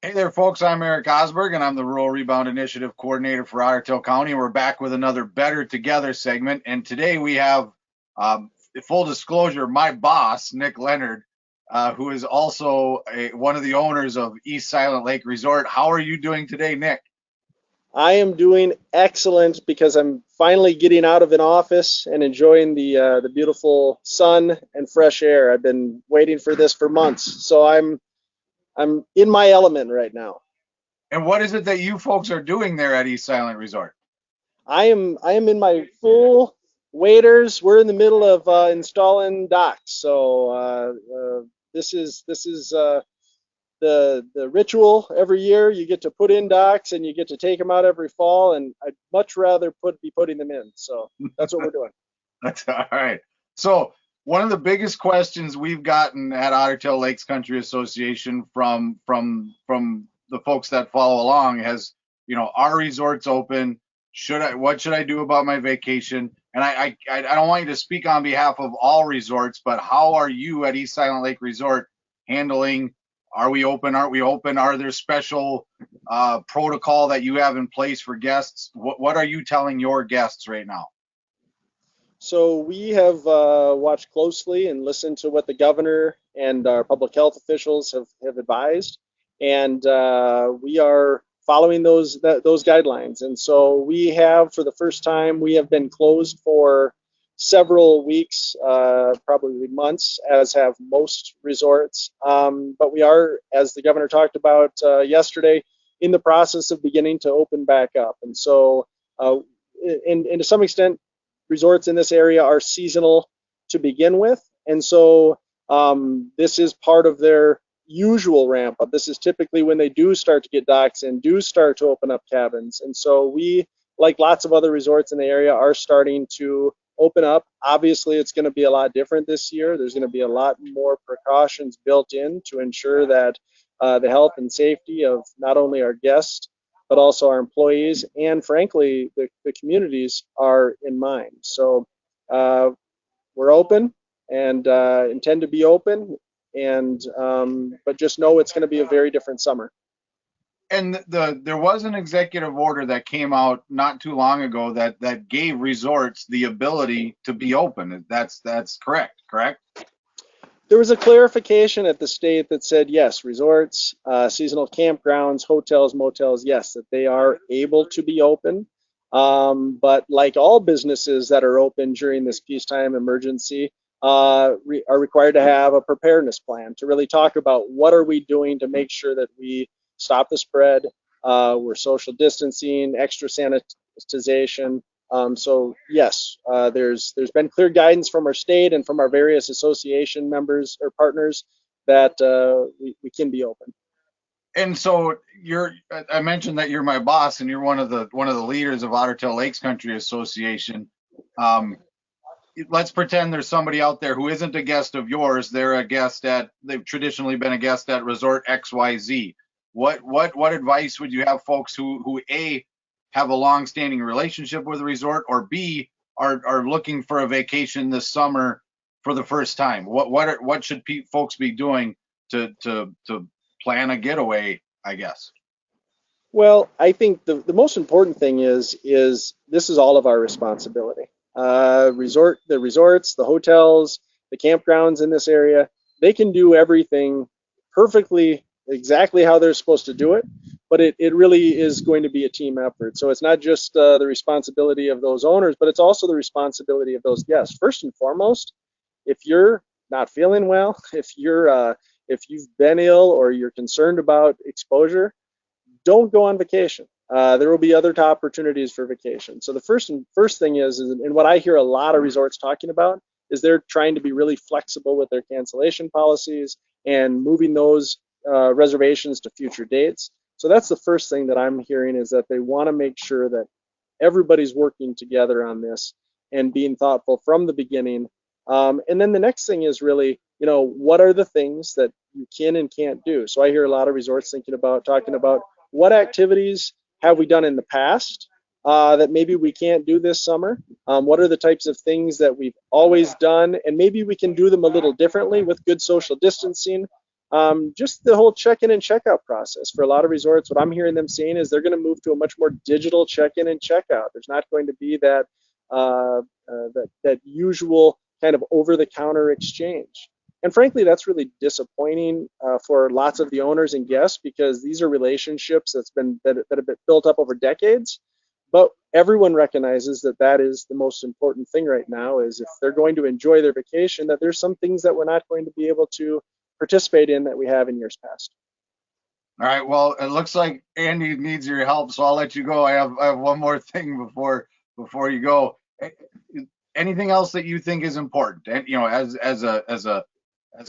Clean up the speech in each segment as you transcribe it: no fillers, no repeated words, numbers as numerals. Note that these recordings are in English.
Hey there, folks. I'm Eric Osberg, and I'm the Rural Rebound Initiative Coordinator for Otter Tail County. We're back with another Better Together segment. And today we have, full disclosure, my boss, Nick Leonard, who is also one of the owners of East Silent Lake Resort. How are you doing today, Nick? I am doing excellent because I'm finally getting out of an office and enjoying the beautiful sun and fresh air. I've been waiting for this for months, so I'm in my element right now. And what is it that you folks are doing there at East Silent Resort? I am in my full waders. We're in the middle of installing docks, so this is the ritual every year. You get to put in docks and you get to take them out every fall, and I'd much rather be putting them in. So that's what we're doing. That's all right. So one of the biggest questions we've gotten at Otter Tail Lakes Country Association from the folks that follow along has, are resorts open? What should I do about my vacation? And I don't want you to speak on behalf of all resorts, but how are you at East Silent Lake Resort handling? Are we open? Aren't we open? Are there special protocol that you have in place for guests? What are you telling your guests right now? So we have watched closely and listened to what the governor and our public health officials have advised, and we are following those guidelines. And so we have, for the first time, we have been closed for several weeks, probably months, as have most resorts. But we are, as the governor talked about yesterday, in the process of beginning to open back up. And so, and to some extent, resorts in this area are seasonal to begin with, and so this is part of their usual ramp up. This is typically when they do start to get docks and do start to open up cabins, and so we, like lots of other resorts in the area, are starting to open up. Obviously, it's going to be a lot different this year. There's going to be a lot more precautions built in to ensure that the health and safety of not only our guests but also our employees and, frankly, the communities are in mind. So we're open and intend to be open, and but just know it's going to be a very different summer. And there was an executive order that came out not too long ago that gave resorts the ability to be open. That's correct? There was a clarification at the state that said, yes, resorts, seasonal campgrounds, hotels, motels, yes, that they are able to be open. But like all businesses that are open during this peacetime emergency, are required to have a preparedness plan to really talk about what are we doing to make sure that we stop the spread. We're social distancing, extra sanitization. So yes, there's been clear guidance from our state and from our various association members or partners that we can be open. And so I mentioned that you're my boss and you're one of the leaders of Otter Tail Lakes Country Association. Um, let's pretend there's somebody out there who isn't a guest of yours. They've traditionally been a guest at Resort XYZ. What advice would you have folks who A, have a long-standing relationship with a resort, or B, are looking for a vacation this summer for the first time? What should folks be doing to plan a getaway, I guess? Well, I think the most important thing is this is all of our responsibility. The resorts, the hotels, the campgrounds in this area, they can do everything perfectly, exactly how they're supposed to do it, but it really is going to be a team effort. So it's not just the responsibility of those owners, but it's also the responsibility of those guests. First and foremost, if you're not feeling well, if you've been ill or you're concerned about exposure, don't go on vacation. There will be other opportunities for vacation. So the first thing is, and what I hear a lot of resorts talking about, is they're trying to be really flexible with their cancellation policies and moving those reservations to future dates. So that's the first thing that I'm hearing, is that they want to make sure that everybody's working together on this and being thoughtful from the beginning. And then the next thing is really, what are the things that you can and can't do? So I hear a lot of resorts talking about what activities have we done in the past that maybe we can't do this summer? What are the types of things that we've always done, and maybe we can do them a little differently with good social distancing? just the whole check-in and check-out process for a lot of resorts. What I'm hearing them saying is they're going to move to a much more digital check-in and check-out. There's not going to be that that usual kind of over-the-counter exchange. And frankly, that's really disappointing for lots of the owners and guests, because these are relationships that have been built up over decades. But everyone recognizes that that is the most important thing right now, is if they're going to enjoy their vacation, that there's some things that we're not going to be able to participate in that we have in years past. All right. Well, it looks like Andy needs your help, so I'll let you go. I have one more thing before you go. Anything else that you think is important? And as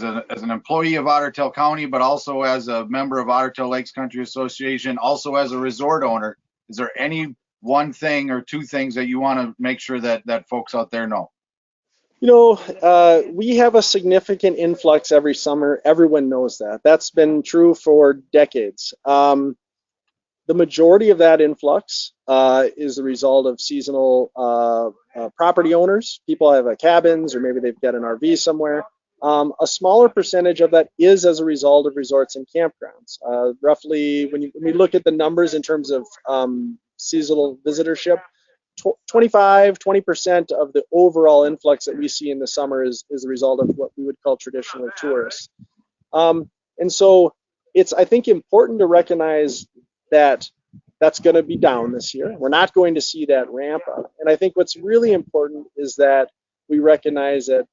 an employee of Otter Tail County, but also as a member of Otter Tail Lakes Country Association, also as a resort owner, is there any one thing or two things that you want to make sure that folks out there know? We have a significant influx every summer. Everyone knows that. That's been true for decades. The majority of that influx is the result of seasonal property owners. People have cabins, or maybe they've got an RV somewhere. A smaller percentage of that is as a result of resorts and campgrounds. Roughly, when we look at the numbers in terms of seasonal visitorship, 20% of the overall influx that we see in the summer is a result of what we would call traditional tourists. And so it's, I think, important to recognize that that's going to be down this year. We're not going to see that ramp up. And I think what's really important is that we recognize that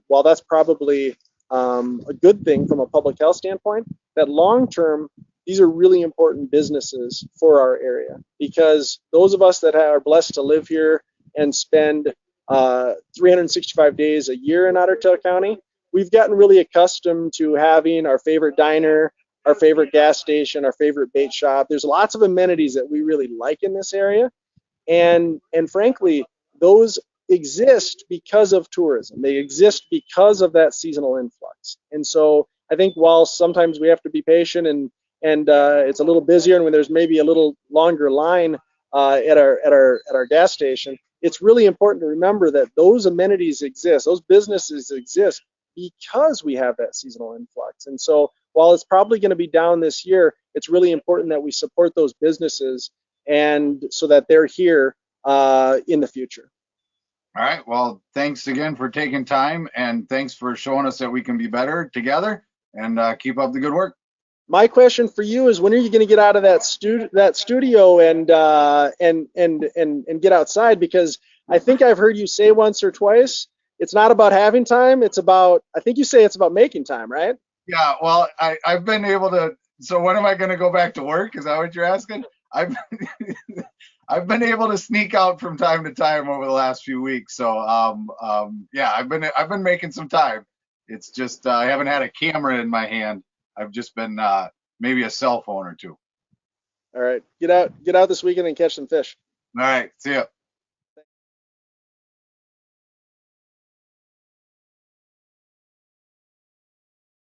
while that's probably a good thing from a public health standpoint, that long term, these are really important businesses for our area, because those of us that are blessed to live here and spend 365 days a year in Otter Tail County, we've gotten really accustomed to having our favorite diner, our favorite gas station, our favorite bait shop. There's lots of amenities that we really like in this area. And frankly, those exist because of tourism. They exist because of that seasonal influx. And so I think while sometimes we have to be patient and it's a little busier, and when there's maybe a little longer line at our gas station, it's really important to remember that those amenities exist, those businesses exist because we have that seasonal influx. And so while it's probably going to be down this year, it's really important that we support those businesses, and so that they're here in the future. All right. Well, thanks again for taking time, and thanks for showing us that we can be better together, and keep up the good work. My question for you is, when are you going to get out of that studio and get outside? Because I think I've heard you say once or twice, it's not about having time. It's about, I think you say it's about making time, right? Yeah. Well, I've been able to. So when am I going to go back to work? Is that what you're asking? I've been able to sneak out from time to time over the last few weeks. So yeah, I've been making some time. It's just I haven't had a camera in my hand. I've just been maybe a cell phone or two. All right, get out this weekend and catch some fish. All right, see ya.